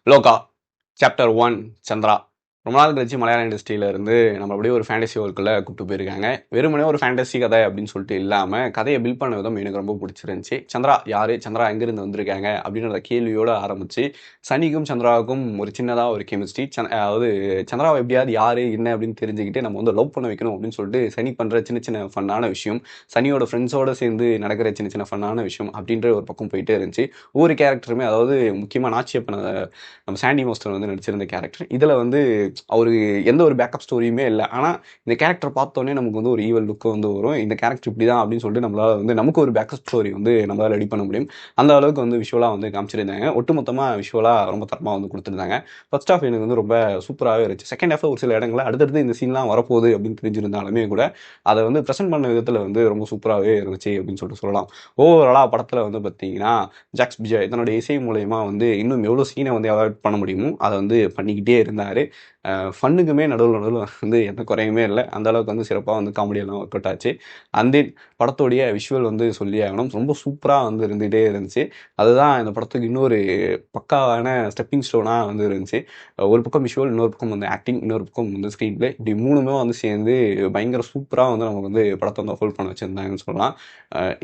லோகா chapter 1 Chandra. ரொம்ப நாள் கழிச்சு மலையாள இண்டஸ்ட்ரியில இருந்து நம்ம அப்படியே ஒரு ஃபேண்டசி வேர்ல்டுக்குள்ள கூப்பிட்டு போயிருக்காங்க. வெறுமனே ஒரு ஃபேண்டசி கதை அப்படின்னு சொல்லிட்டு இல்லாம கதையை பில்ட் பண்ண விதம் எனக்கு ரொம்ப பிடிச்சிருந்துச்சு. சந்திரா யாரு, சந்திரா எங்கிருந்து வந்திருக்காங்க அப்படின்ற கேள்வியோட ஆரம்பிச்சு சனிக்கும் சந்திராவுக்கும் ஒரு சின்னதா ஒரு கெமிஸ்ட்ரி, அதாவது சந்திராவை எப்படியாவது யாரு என்ன அப்படின்னு தெரிஞ்சுக்கிட்டு நம்ம வந்து லவ் பண்ண வைக்கணும் அப்படின்னு சொல்லிட்டு சனி பண்ற சின்ன சின்ன ஃபன்னான விஷயம், சனியோட ஃப்ரெண்ட்ஸோட சேர்ந்து நடக்கிற சின்ன சின்ன ஃபன்னான விஷயம் அப்படின்ற ஒரு பக்கம் போயிட்டே இருந்துச்சு. ஒவ்வொரு கேரக்டருமே, அதாவது முக்கியமா நாச்சியப்பன நம்ம சாண்டி மாஸ்டர் வந்து நடிச்சிருந்த கேரக்டர், இதில் வந்து அவருக்கு எந்த ஒரு பேக்கப் ஸ்டோரியுமே இல்லை. ஆனால் இந்த கேரக்டர் பார்த்தோன்னே நமக்கு வந்து ஒரு ஈவல் லுக்கு வந்து வரும். இந்த கேரக்டர் இப்படி தான் அப்படின்னு சொல்லிட்டு நம்மளால் வந்து நமக்கு ஒரு பேக்கப் ஸ்டோரி வந்து நம்மளால் ரெடி பண்ண முடியும். அந்த அளவுக்கு வந்து விஷுவலாக வந்து காமிச்சிருந்தாங்க. ஒட்டுமொத்தமாக விஷுவலாக ரொம்ப தரமாக வந்து கொடுத்துருந்தாங்க. ஃபர்ஸ்ட் ஆஃப் எனக்கு வந்து ரொம்ப சூப்பராகவே இருந்துச்சு. செகண்ட் ஹாஃப் ஒரு சில இடங்களில் அடுத்தடுத்து இந்த சீன்லாம் வரப்போகுது அப்படின்னு தெரிஞ்சிருந்தாலுமே கூட அதை வந்து ப்ரெசென்ட் பண்ண விதத்தில் வந்து ரொம்ப சூப்பராகவே இருந்துச்சு அப்படின்னு சொல்லிட்டு சொல்லலாம். ஓவராலாக படத்தில் வந்து பார்த்தீங்கன்னா ஜாக்ஸ் பிஜாய் தன்னோட இசை மூலயமா வந்து இன்னும் எவ்வளோ சீனை வந்து அவாய்ட் பண்ண முடியுமோ அதை வந்து பண்ணிக்கிட்டே இருந்தார். ஃபன்னுக்குமே நடுவில் வந்து எந்த குறையுமே இல்லை. அந்த அளவுக்கு வந்து சிறப்பாக வந்து காமெடியெல்லாம் ஒர்க் அவுட் ஆச்சு. அந்த படத்தோடைய விஷுவல் வந்து சொல்லி ஆகணும், ரொம்ப சூப்பராக வந்து இருந்துகிட்டே இருந்துச்சு. அதுதான் இந்த படத்துக்கு இன்னொரு பக்காவான ஸ்டெப்பிங் ஸ்டோனாக வந்து இருந்துச்சு. ஒரு பக்கம் விஷுவல், இன்னொரு பக்கம் வந்து ஆக்டிங், இன்னொரு பக்கம் வந்து ஸ்க்ரீன் பிளே, இப்படி மூணுமே வந்து சேர்ந்து பயங்கர சூப்பராக வந்து நமக்கு வந்து படத்தை வந்து ஹோல்ட் பண்ண வச்சுருந்தாங்கன்னு சொல்லலாம்.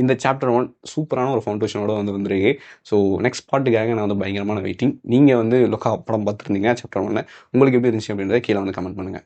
இந்த சாப்டர் 1 சூப்பரான ஒரு ஃபவுண்டேஷனோட வந்து வந்திருக்கு. ஸோ நெக்ஸ்ட் பார்ட்டுக்காக நான் வந்து பயங்கரமான வெயிட்டிங். நீங்கள் வந்து லோகா படம் பார்த்துருந்தீங்க சாப்டர் 1, உங்களுக்கு எப்படி இருந்துச்சு அப்படின்றத கீழே வந்து கமெண்ட் பண்ணுங்கள்.